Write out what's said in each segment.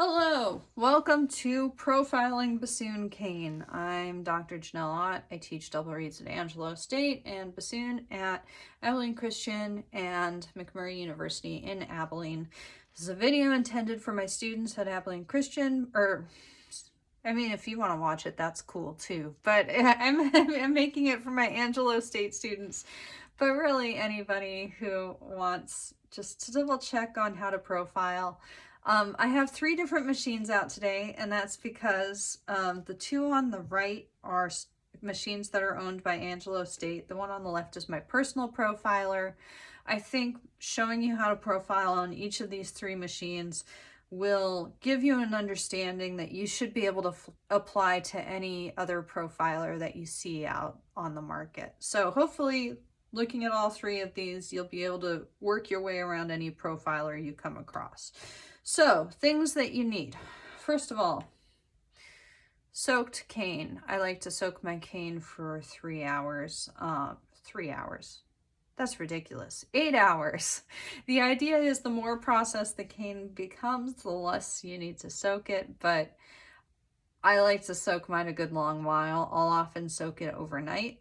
Hello, welcome to Profiling Bassoon Cane. I'm Dr. Janelle Ott. I teach double reeds at Angelo State and bassoon at Abilene Christian and McMurray University in Abilene. This is a video intended for my students at Abilene Christian, if you want to watch it, that's cool too. But I'm making it for my Angelo State students, but really anybody who wants just to double check on how to profile. I have 3 different machines out today, and that's because the 2 on the right are machines that are owned by Angelo State. The one on the left is my personal profiler. I think showing you how to profile on each of these 3 machines will give you an understanding that you should be able to apply to any other profiler that you see out on the market. So hopefully, looking at all 3 of these, you'll be able to work your way around any profiler you come across. So, things that you need. First of all, soaked cane. I like to soak my cane for 3 hours. 3 hours. That's ridiculous. 8 hours. The idea is the more processed the cane becomes, the less you need to soak it, but I like to soak mine a good long while. I'll often soak it overnight.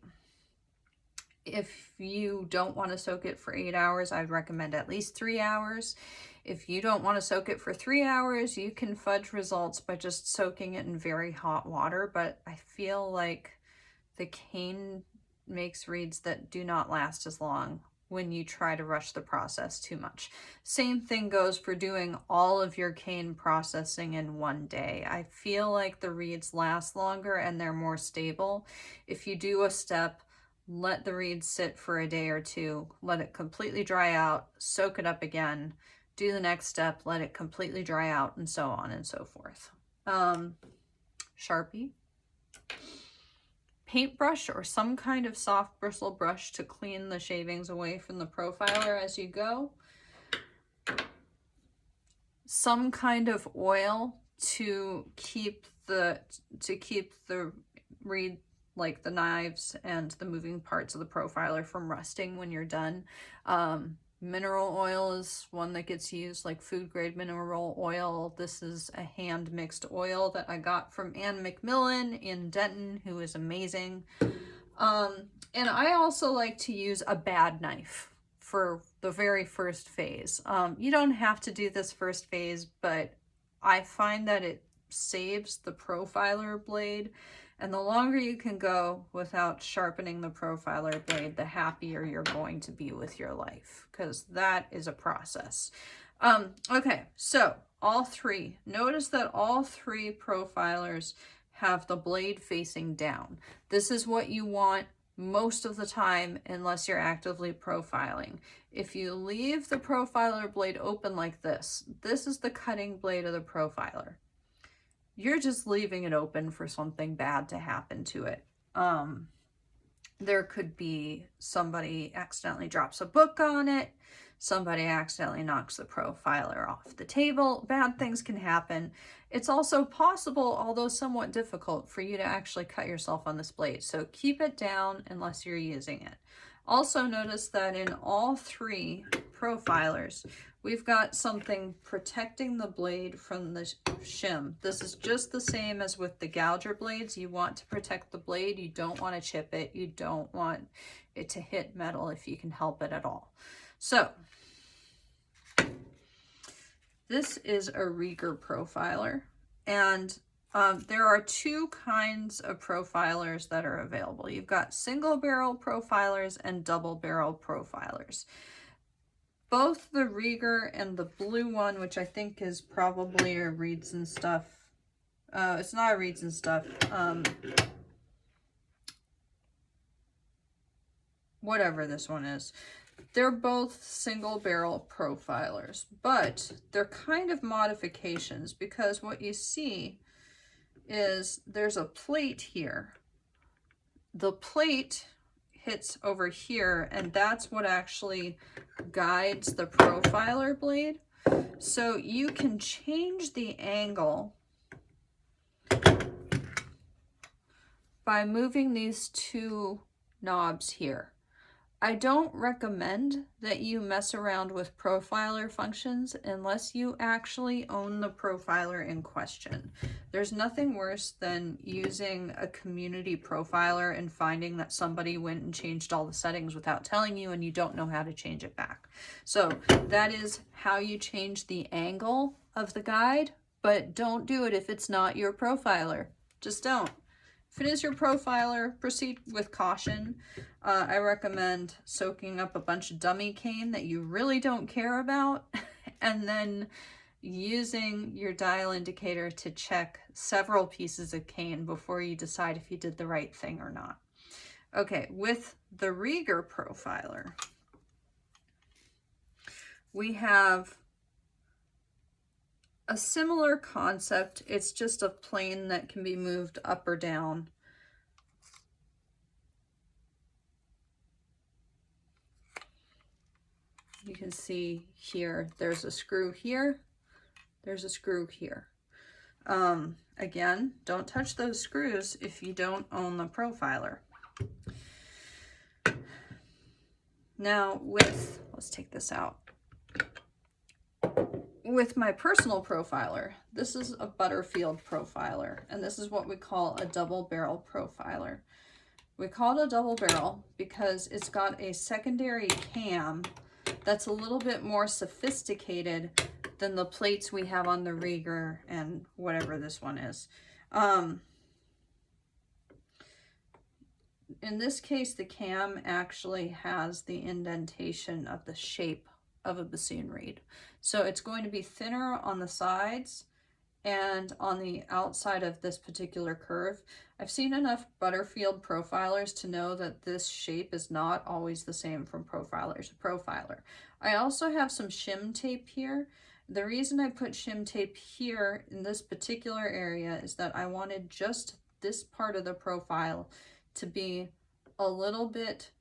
If you don't want to soak it for 8 hours, I'd recommend at least 3 hours. If you don't want to soak it for 3 hours, you can fudge results by just soaking it in very hot water, but I feel like the cane makes reeds that do not last as long when you try to rush the process too much. Same thing goes for doing all of your cane processing in one day. I feel like the reeds last longer and they're more stable. If you do a step, let the reeds sit for a day or 2, let it completely dry out, soak it up again, do the next step, let it completely dry out, and so on and so forth. Sharpie, paintbrush, or some kind of soft bristle brush to clean the shavings away from the profiler as you go. Some kind of oil to keep the reed, like the knives and the moving parts of the profiler, from rusting when you're done. Mineral oil is one that gets used, like food grade mineral oil. This is a hand mixed oil that I got from Ann McMillan in Denton, who is amazing. And I also like to use a bad knife for the very first phase. You don't have to do this first phase, but I find that it saves the profiler blade, and the longer you can go without sharpening the profiler blade, the happier you're going to be with your life, because that is a process. Okay, so all 3. Notice that all 3 profilers have the blade facing down. This is what you want most of the time unless you're actively profiling. If you leave the profiler blade open like this is the cutting blade of the profiler. You're just leaving it open for something bad to happen to it. There could be somebody accidentally drops a book on it, somebody accidentally knocks the profiler off the table. Bad things can happen. It's also possible, although somewhat difficult, for you to actually cut yourself on this blade. So keep it down unless you're using it. Also notice that in all 3 profilers, we've got something protecting the blade from the shim. This is just the same as with the gouger blades. You want to protect the blade. You don't want to chip it. You don't want it to hit metal if you can help it at all. So this is a Rieger profiler, and there are 2 kinds of profilers that are available. You've got single barrel profilers and double barrel profilers. Both the Rieger and the blue one, which I think is probably a Reeds and Stuff. It's not a Reeds and Stuff. Whatever this one is. They're both single barrel profilers, but they're kind of modifications, because what you see is there's a plate here. The plate hits over here, and that's what actually guides the profiler blade. So you can change the angle by moving these 2 knobs here. I don't recommend that you mess around with profiler functions unless you actually own the profiler in question. There's nothing worse than using a community profiler and finding that somebody went and changed all the settings without telling you and you don't know how to change it back. So that is how you change the angle of the guide, but don't do it if it's not your profiler. Just don't. If it is your profiler, proceed with caution. I recommend soaking up a bunch of dummy cane that you really don't care about, and then using your dial indicator to check several pieces of cane before you decide if you did the right thing or not. Okay, with the Rieger profiler, we have a similar concept. It's just a plane that can be moved up or down. You can see here, there's a screw here, there's a screw here. Again, don't touch those screws if you don't own the profiler. Now let's take this out. With my personal profiler, this is a Butterfield profiler, and this is what we call a double barrel profiler. We call it a double barrel because it's got a secondary cam that's a little bit more sophisticated than the plates we have on the Rieger and whatever this one is. In this case, the cam actually has the indentation of the shape of a bassoon reed. So it's going to be thinner on the sides and on the outside of this particular curve. I've seen enough Butterfield profilers to know that this shape is not always the same from profiler to profiler. I also have some shim tape here. The reason I put shim tape here in this particular area is that I wanted just this part of the profile to be a little bit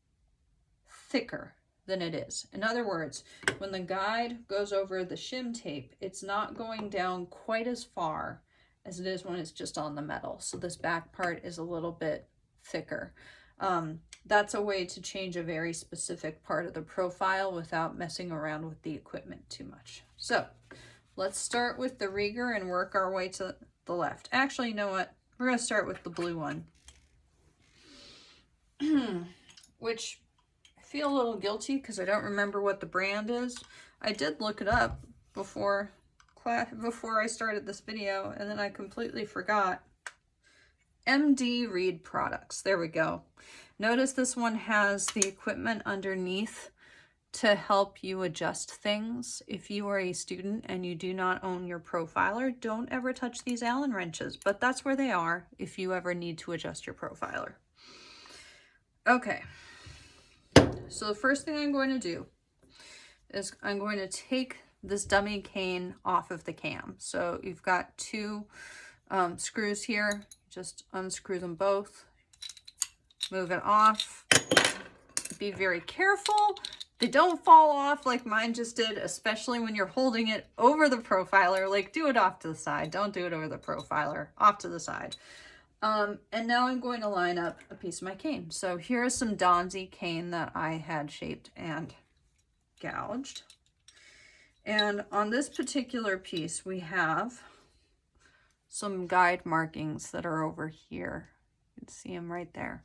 thicker than it is. In other words, when the guide goes over the shim tape, it's not going down quite as far as it is when it's just on the metal. So this back part is a little bit thicker. That's a way to change a very specific part of the profile without messing around with the equipment too much. So let's start with the Rieger and work our way to the left. Actually, you know what? We're going to start with the blue one, which I feel a little guilty because I don't remember what the brand is. I did look it up before I started this video, and then I completely forgot. MD Reed Products. There we go. Notice this one has the equipment underneath to help you adjust things. If you are a student and you do not own your profiler, don't ever touch these Allen wrenches, but that's where they are if you ever need to adjust your profiler. Okay, so the first thing I'm going to do is I'm going to take this dummy cane off of the cam. So you've got two screws here. Just unscrew them both, move it off. Be very careful. They don't fall off like mine just did, especially when you're holding it over the profiler. Like, do it off to the side. Don't do it over the profiler. Off to the side. And now I'm going to line up a piece of my cane. So here is some Donzi cane that I had shaped and gouged. And on this particular piece, we have some guide markings that are over here. You can see them right there.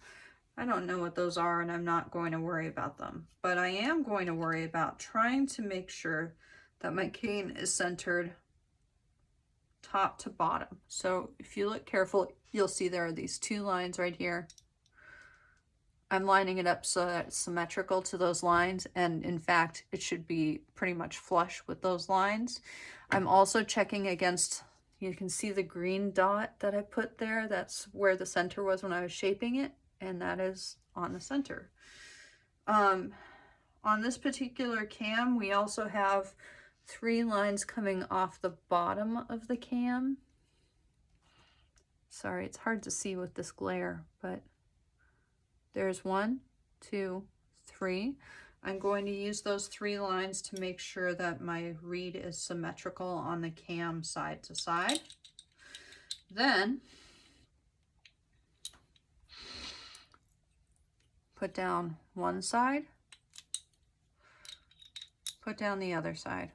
I don't know what those are, and I'm not going to worry about them, but I am going to worry about trying to make sure that my cane is centered top to bottom. So if you look carefully, you'll see there are these two lines right here. I'm lining it up so that it's symmetrical to those lines, and in fact, it should be pretty much flush with those lines. I'm also checking against, you can see the green dot that I put there. That's where the center was when I was shaping it, and that is on the center. On this particular cam, we also have 3 lines coming off the bottom of the cam. Sorry, it's hard to see with this glare, but there's 1, 2, 3. I'm going to use those 3 lines to make sure that my reed is symmetrical on the cam side to side. Then put down one side Put down the other side,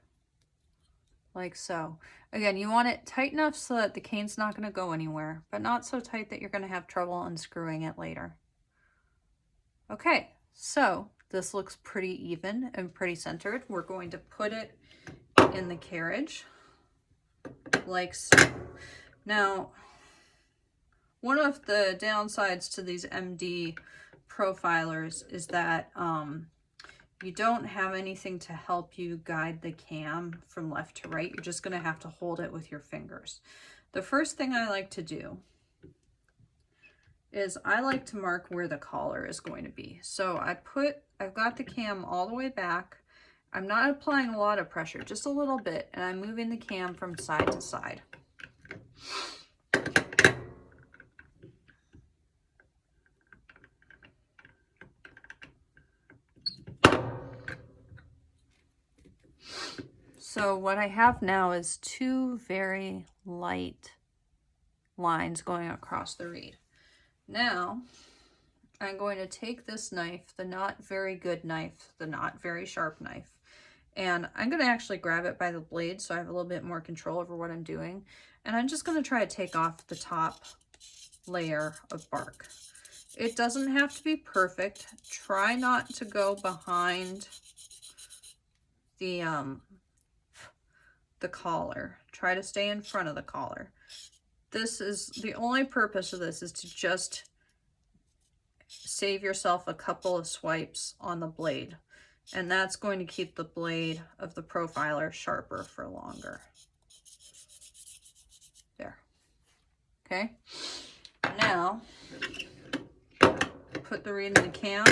like so. Again, you want it tight enough so that the cane's not going to go anywhere, but not so tight that you're going to have trouble unscrewing it later. Okay, so this looks pretty even and pretty centered. We're going to put it in the carriage, like so. Now, one of the downsides to these MD profilers is that you don't have anything to help you guide the cam from left to right. You're just going to have to hold it with your fingers. The first thing I like to do is I like to mark where the collar is going to be. So I've got the cam all the way back. I'm not applying a lot of pressure, just a little bit, and I'm moving the cam from side to side. So what I have now is two very light lines going across the reed. Now, I'm going to take this knife, the not very good knife, the not very sharp knife, and I'm going to actually grab it by the blade so I have a little bit more control over what I'm doing. And I'm just going to try to take off the top layer of bark. It doesn't have to be perfect. Try not to go behind the collar. Try to stay in front of the collar. This is the only purpose of this, is to just save yourself a couple of swipes on the blade, and that's going to keep the blade of the profiler sharper for longer. There. Okay, now put the reed in the cam,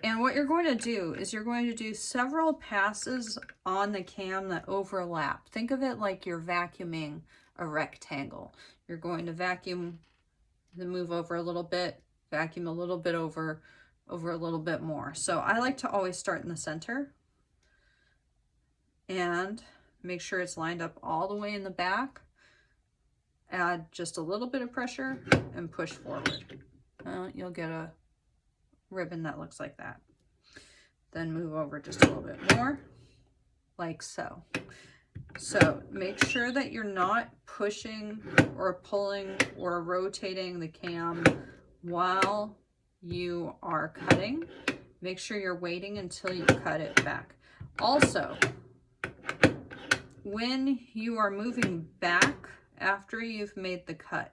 and what you're going to do is you're going to do several passes on the cam that overlap. Think of it like you're vacuuming a rectangle. You're going to vacuum, then move over a little bit, vacuum a little bit over a little bit more. So I like to always start in the center and make sure it's lined up all the way in the back. Add just a little bit of pressure and push forward. You'll get a ribbon that looks like that. Then move over just a little bit more, like so. So make sure that you're not pushing or pulling or rotating the cam while you are cutting. Make sure you're waiting until you cut it back. Also, when you are moving back after you've made the cut,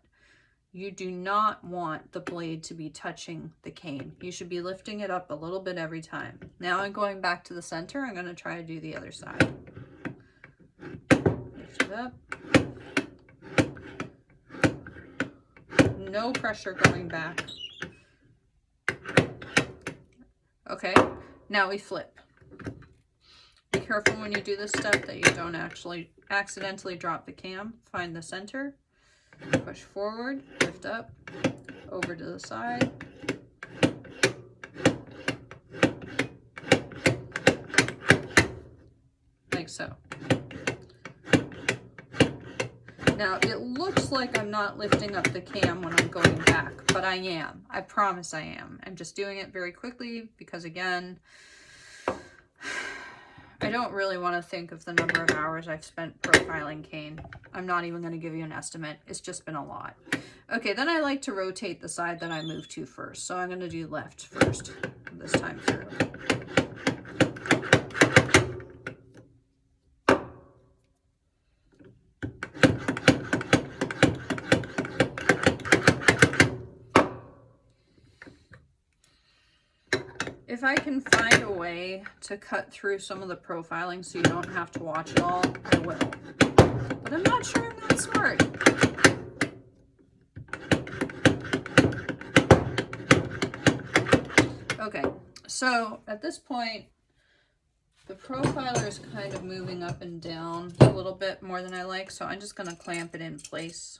you do not want the blade to be touching the cane. You should be lifting it up a little bit every time. Now I'm going back to the center. I'm going to try to do the other side. Lift it up. No pressure going back. Okay, now we flip. Be careful when you do this step that you don't actually accidentally drop the cam. Find the center, push forward, lift up, over to the side. Like so. Now, it looks like I'm not lifting up the cam when I'm going back, but I am. I promise I am. I'm just doing it very quickly because, again, I don't really want to think of the number of hours I've spent profiling cane. I'm not even going to give you an estimate. It's just been a lot. Okay, then I like to rotate the side that I move to first. So I'm going to do left first this time through. If I can find a way to cut through some of the profiling so you don't have to watch it all, I will. But I'm not sure I'm that smart. Okay, so at this point, the profiler is kind of moving up and down a little bit more than I like, so I'm just going to clamp it in place.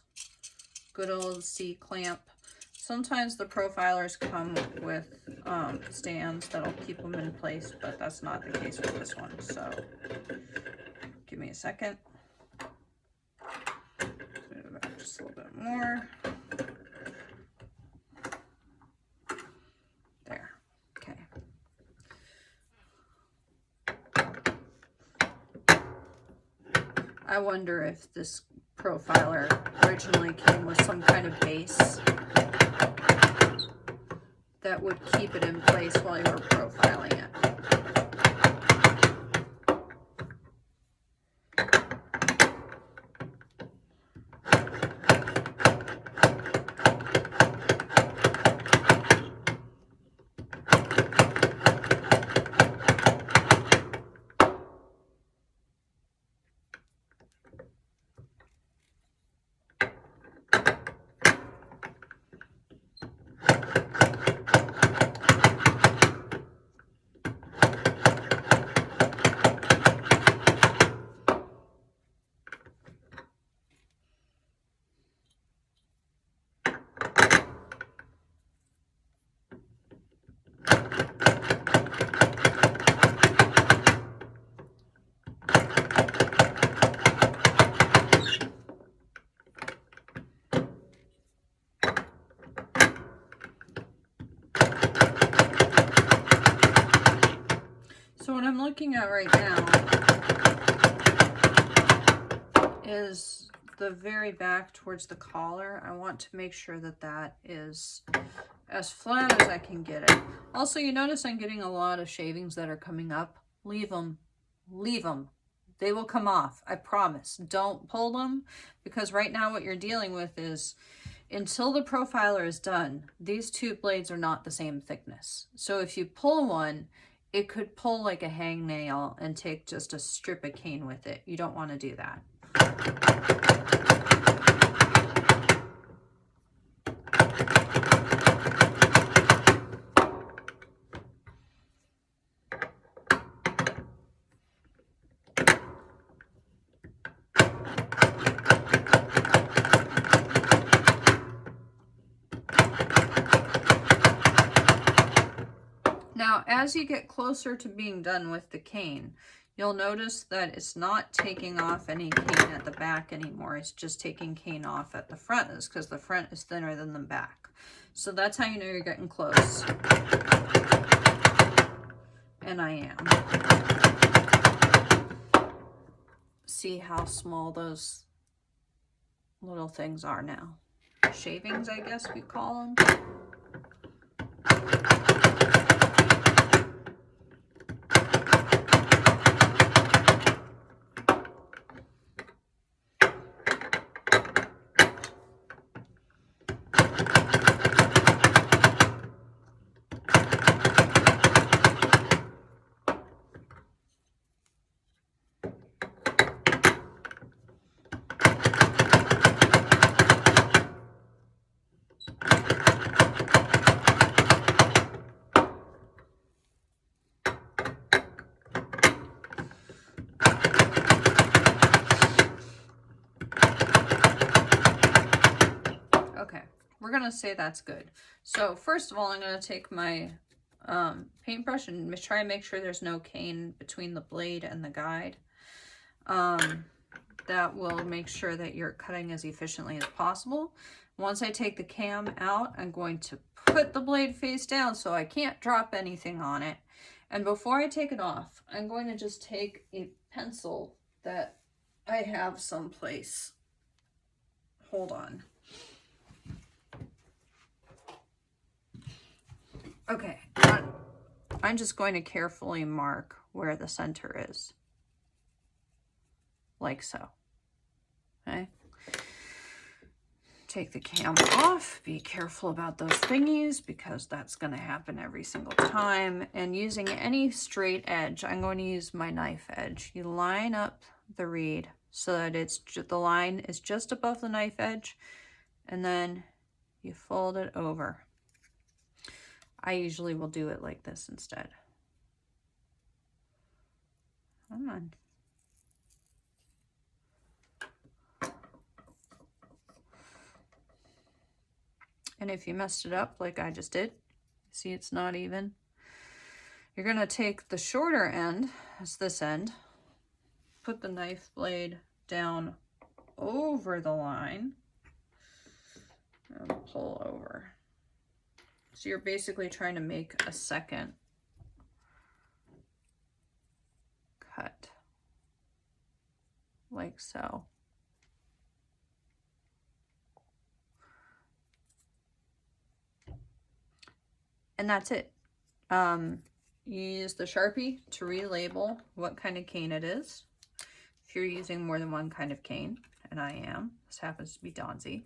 Good old C-clamp. Sometimes the profilers come with stands that'll keep them in place, but that's not the case with this one. So give me a second. Move it back just a little bit more. There. Okay. I wonder if this profiler originally came with some kind of base that would keep it in place while you were profiling it. So what I'm looking at right now is the very back towards the collar. I want to make sure that that is as flat as I can get it. Also, you notice I'm getting a lot of shavings that are coming up. Leave them. Leave them. They will come off. I promise. Don't pull them, because right now what you're dealing with is, until the profiler is done, these two blades are not the same thickness. So if you pull one, it could pull like a hangnail and take just a strip of cane with it. You don't want to do that. Now, as you get closer to being done with the cane, you'll notice that it's not taking off any cane at the back anymore. It's just taking cane off at the front, is because the front is thinner than the back. So that's how you know you're getting close. And I am. See how small those little things are now. Shavings, I guess we call them. We're gonna say that's good. So first of all, I'm gonna take my paintbrush and try and make sure there's no cane between the blade and the guide. That will make sure that you're cutting as efficiently as possible. Once I take the cam out, I'm going to put the blade face down so I can't drop anything on it. And before I take it off, I'm going to just take a pencil that I have someplace. Hold on. Okay, I'm just going to carefully mark where the center is, like so. Okay, take the cam off, be careful about those thingies because that's going to happen every single time. And using any straight edge, I'm going to use my knife edge. You line up the reed so that it's the line is just above the knife edge, and then you fold it over. I usually will do it like this instead. Come on. And if you messed it up like I just did, see it's not even, you're gonna take the shorter end, that's this end, put the knife blade down over the line, and pull over. So you're basically trying to make a second cut. like so. And that's it. You use the Sharpie to relabel what kind of cane it is. If you're using more than one kind of cane, and I am, this happens to be Donzi.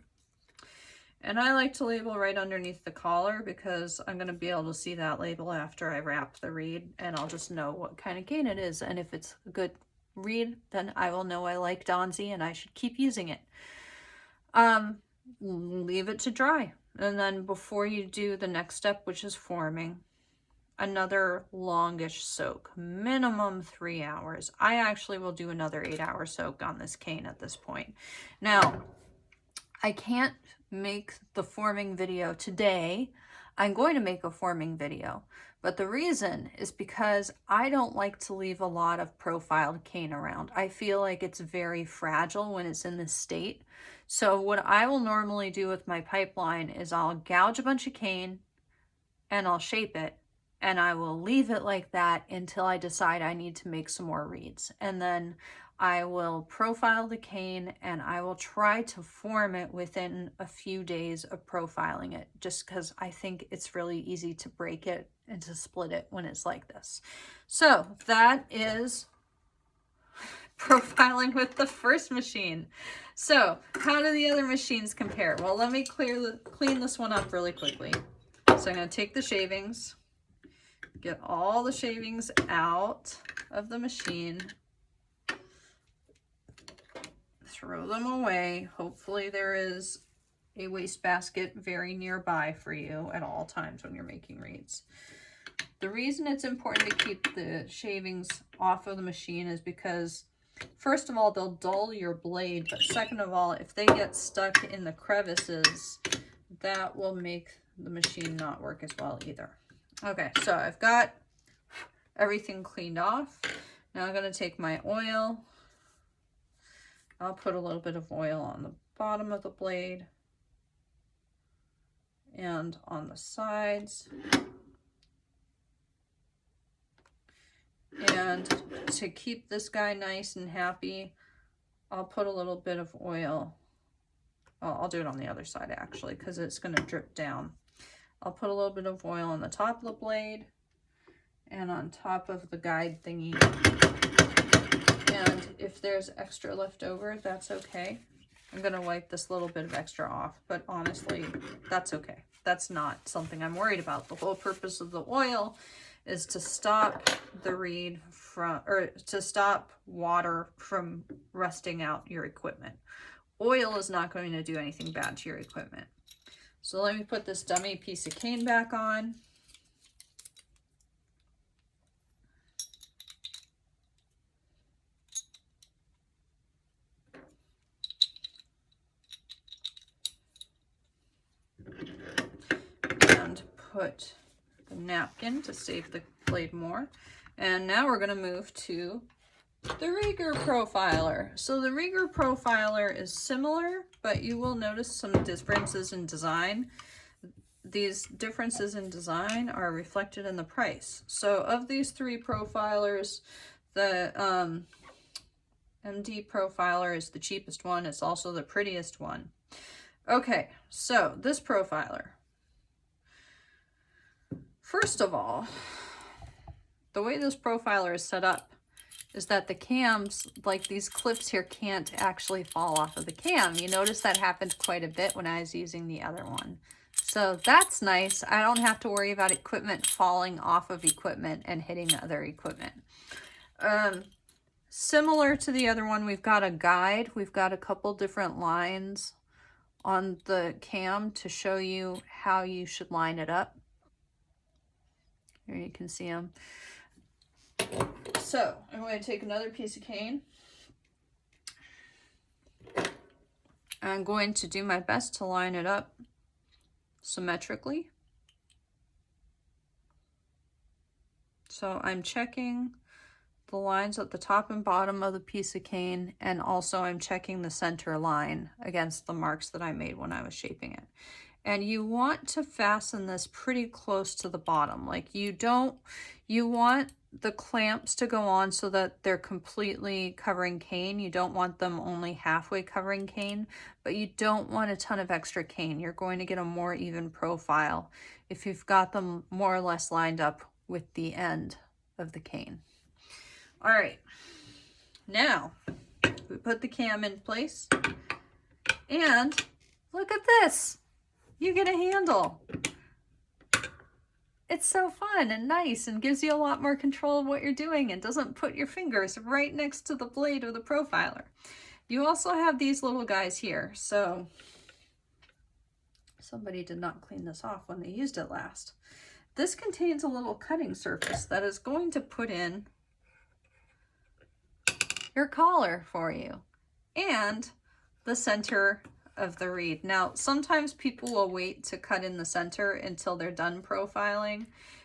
And I like to label right underneath the collar because I'm going to be able to see that label after I wrap the reed, and I'll just know what kind of cane it is. And if it's a good reed, then I will know I like Donzi and I should keep using it. Leave it to dry. And then before you do the next step, which is forming, another longish soak, minimum 3 hours. I actually will do another 8-hour soak on this cane at this point. Now, I can't make the forming video today. I'm going to make a forming video, but the reason is because I don't like to leave a lot of profiled cane around. I feel like it's very fragile when it's in this state. So what I will normally do with my pipeline is I'll gouge a bunch of cane and I'll shape it, and I will leave it like that until I decide I need to make some more reeds. And then I will profile the cane and I will try to form it within a few days of profiling it, just because I think it's really easy to break it and to split it when it's like this. So that is profiling with the first machine. So how do the other machines compare? Well, let me clean this one up really quickly. So I'm going to take the shavings, get all the shavings out of the machine, throw them away. Hopefully there is a wastebasket very nearby for you at all times when you're making reeds. The reason it's important to keep the shavings off of the machine is because, first of all, they'll dull your blade, but second of all, if they get stuck in the crevices, that will make the machine not work as well either. Okay, so I've got everything cleaned off. Now I'm going to take my oil. I'll put a little bit of oil on the bottom of the blade and on the sides. And to keep this guy nice and happy, I'll put a little bit of oil. I'll do it on the other side actually, because it's going to drip down. I'll put a little bit of oil on the top of the blade and on top of the guide thingy. And if there's extra left over, that's okay. I'm going to wipe this little bit of extra off, but honestly, that's okay. That's not something I'm worried about. The whole purpose of the oil is to stop the reed from, or to stop water from rusting out your equipment. Oil is not going to do anything bad to your equipment. So let me put this dummy piece of cane back on. And put the napkin to save the blade more. And now we're going to move to the Rieger profiler. So the Rieger profiler is similar, but you will notice some differences in design. These differences in design are reflected in the price. So of these three profilers, the MD profiler is the cheapest one. It's also the prettiest one. Okay, so this profiler. First of all, the way this profiler is set up is that the cams, like these clips here, can't actually fall off of the cam. You notice that happened quite a bit when I was using the other one. So that's nice. I don't have to worry about equipment falling off of equipment and hitting other equipment. Similar to the other one, we've got a guide. We've got a couple different lines on the cam to show you how you should line it up. Here you can see them. So I'm going to take another piece of cane. I'm going to do my best to line it up symmetrically. So I'm checking the lines at the top and bottom of the piece of cane, and also I'm checking the center line against the marks that I made when I was shaping it. And you want to fasten this pretty close to the bottom. Like you want the clamps to go on so that they're completely covering cane. You don't want them only halfway covering cane, but you don't want a ton of extra cane. You're going to get a more even profile if you've got them more or less lined up with the end of the cane. All right, now we put the cam in place, and look at this. You get a handle. It's so fun and nice and gives you a lot more control of what you're doing and doesn't put your fingers right next to the blade of the profiler. You also have these little guys here. So somebody did not clean this off when they used it last. This contains a little cutting surface that is going to put in your collar for you and the center of the reed. Now, sometimes people will wait to cut in the center until they're done profiling.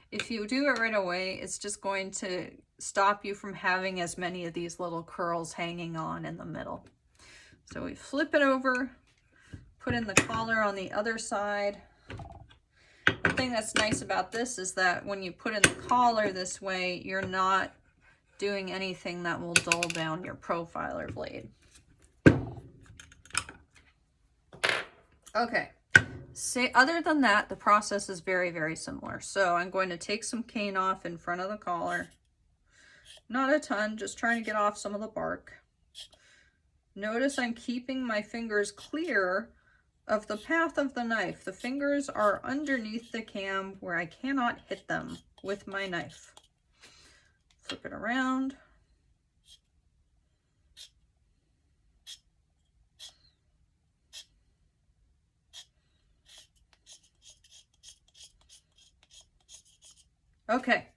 If you do it right away, it's just going to stop you from having as many of these little curls hanging on in the middle. So we flip it over, put in the collar on the other side. The thing that's nice about this is that when you put in the collar this way, you're not doing anything that will dull down your profiler blade. Okay, other than that, the process is very, very similar. So I'm going to take some cane off in front of the collar. Not a ton, just trying to get off some of the bark. Notice I'm keeping my fingers clear of the path of the knife. The fingers are underneath the cam where I cannot hit them with my knife. Flip it around. Okay,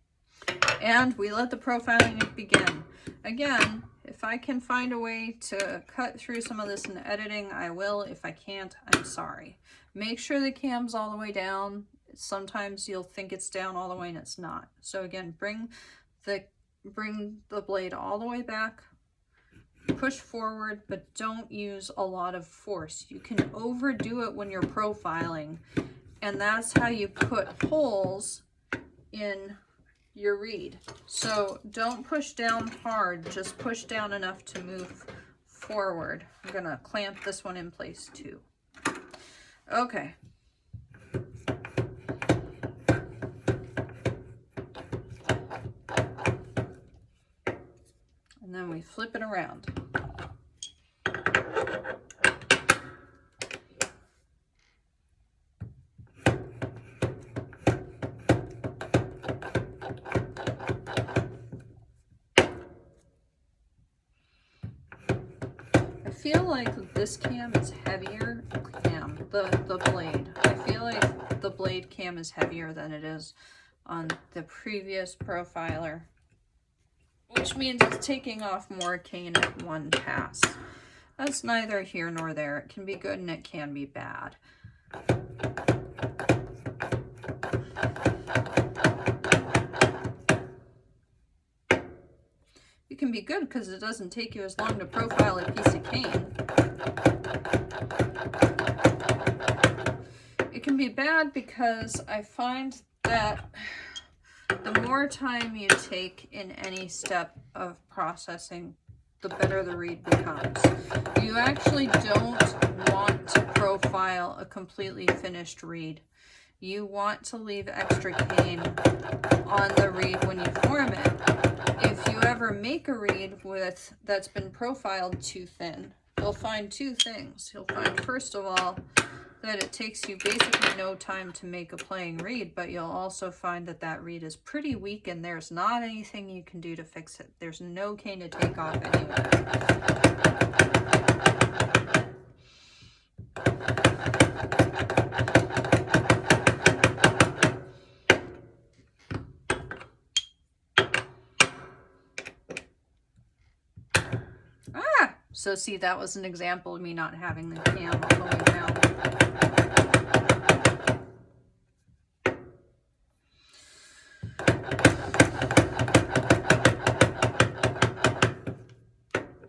and we let the profiling begin. Again, if I can find a way to cut through some of this in editing, I will. If I can't, I'm sorry. Make sure the cam's all the way down. Sometimes you'll think it's down all the way and it's not. So again, bring the blade all the way back, push forward, but don't use a lot of force. You can overdo it when you're profiling, and that's how you put holes in your reed. So don't push down hard, just push down enough to move forward. I'm gonna clamp this one in place too. Okay. And then we flip it around. I feel like this cam is heavier, the blade. I feel like the blade cam is heavier than it is on the previous profiler, which means it's taking off more cane at one pass. That's neither here nor there. It can be good and it can be bad. It can be good because it doesn't take you as long to profile a piece of cane. It can be bad because I find that the more time you take in any step of processing, the better the reed becomes. You actually don't want to profile a completely finished reed. You want to leave extra cane on the reed when you form it. If you ever make a reed that's been profiled too thin, you'll find two things. You'll find, first of all, that it takes you basically no time to make a playing reed, but you'll also find that that reed is pretty weak and there's not anything you can do to fix it. There's no cane to take off anyway. So see, that was an example of me not having the cam going down.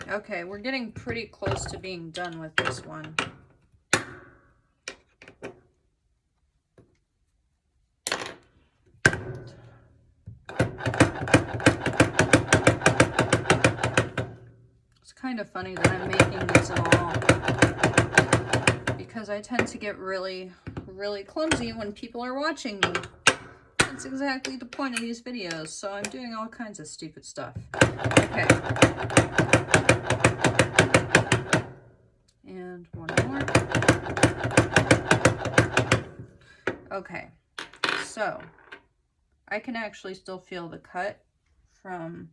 Okay, we're getting pretty close to being done with this one. kind of funny that I'm making these at all, because I tend to get really, really clumsy when people are watching me. That's exactly the point of these videos, so I'm doing all kinds of stupid stuff. Okay. And one more. Okay, so I can actually still feel the cut from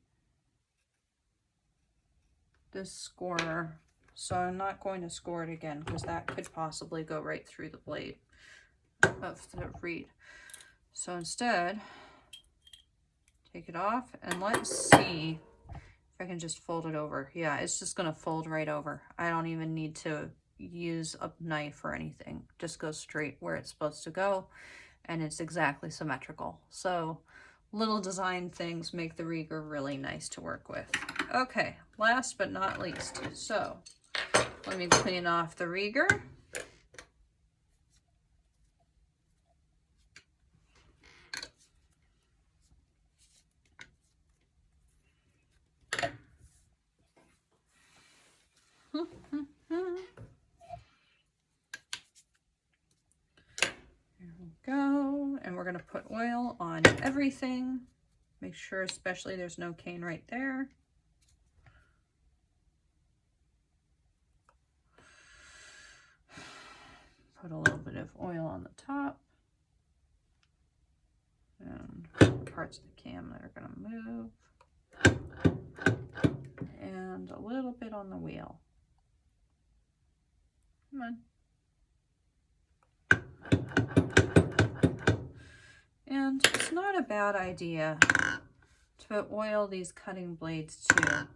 this scorer, so I'm not going to score it again because that could possibly go right through the blade of the reed. So instead, take it off and let's see if I can just fold it over. Yeah, it's just gonna fold right over. I don't even need to use a knife or anything. Just goes straight where it's supposed to go, and it's exactly symmetrical. So little design things make the Rieger really nice to work with. Okay, last but not least, so let me clean off the Rieger. There we go, and we're going to put oil on everything. Make sure especially there's no cane right there. Put a little bit of oil on the top. And parts of the cam that are going to move. And a little bit on the wheel. Come on. And it's not a bad idea to oil these cutting blades too.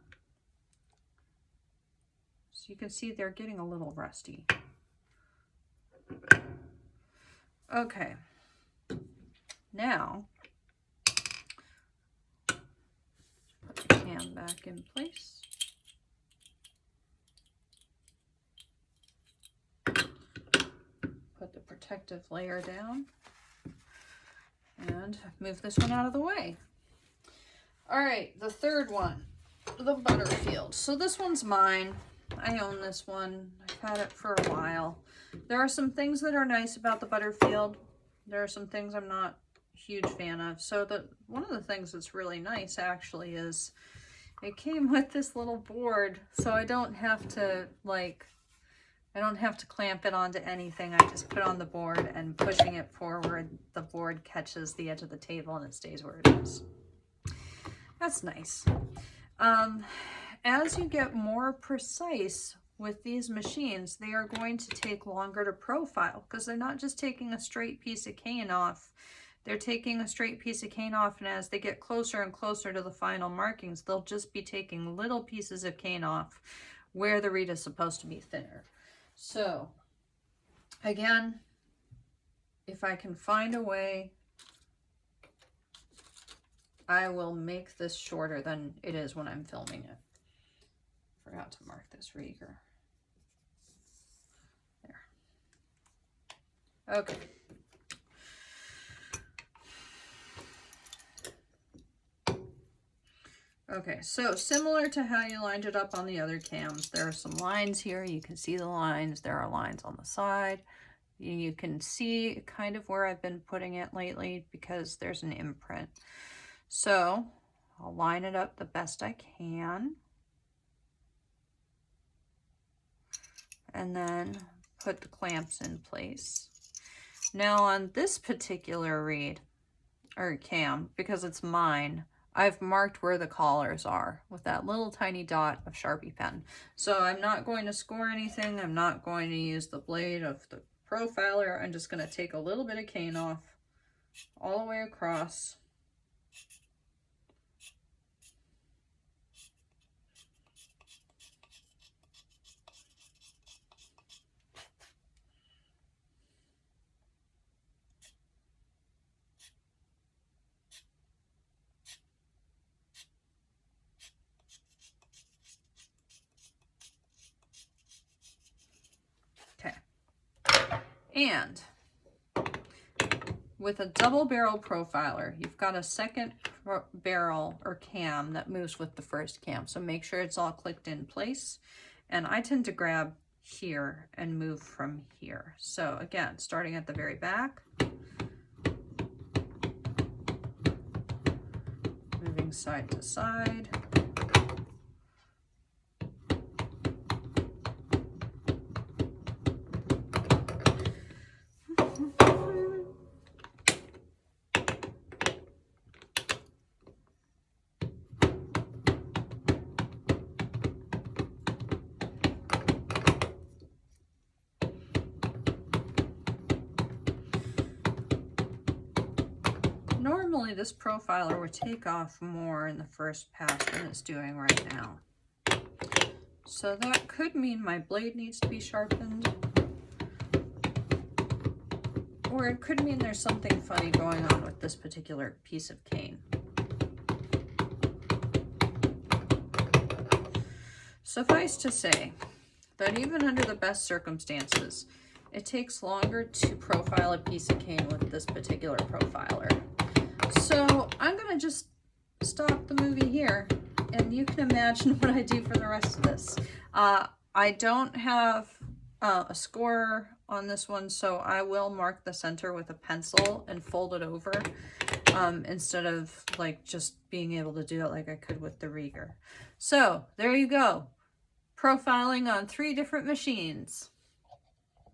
So you can see they're getting a little rusty. Okay, now put the cam back in place. Put the protective layer down and move this one out of the way. All right, the third one, the Butterfield. So this one's mine. I own this one. I've had it for a while. There are some things that are nice about the Butterfield. There are some things I'm not a huge fan of. So one of the things that's really nice actually is it came with this little board, so I don't have to clamp it onto anything. I just put it on the board, and pushing it forward, the board catches the edge of the table and it stays where it is. That's nice. As you get more precise with these machines, they are going to take longer to profile because they're not just taking a straight piece of cane off. They're taking a straight piece of cane off, and as they get closer and closer to the final markings, they'll just be taking little pieces of cane off where the reed is supposed to be thinner. So again, if I can find a way, I will make this shorter than it is when I'm filming it. Forgot to mark this Rieger. There. Okay. Okay, so similar to how you lined it up on the other cams, there are some lines here. You can see the lines. There are lines on the side. You can see kind of where I've been putting it lately because there's an imprint. So I'll line it up the best I can. And then put the clamps in place. Now on this particular reed, or cam, because it's mine, I've marked where the collars are with that little tiny dot of Sharpie pen. So I'm not going to score anything. I'm not going to use the blade of the profiler. I'm just going to take a little bit of cane off all the way across. And with a double barrel profiler, you've got a second barrel or cam that moves with the first cam. So make sure it's all clicked in place. And I tend to grab here and move from here. So again, starting at the very back, moving side to side. Normally this profiler would take off more in the first pass than it's doing right now. So that could mean my blade needs to be sharpened, or it could mean there's something funny going on with this particular piece of cane. Suffice to say that even under the best circumstances, it takes longer to profile a piece of cane with this particular profiler. So I'm gonna just stop the movie here, and you can imagine what I do for the rest of this. I don't have a score on this one, so I will mark the center with a pencil and fold it over instead of like just being able to do it like I could with the Rieger. So there you go, profiling on 3 different machines.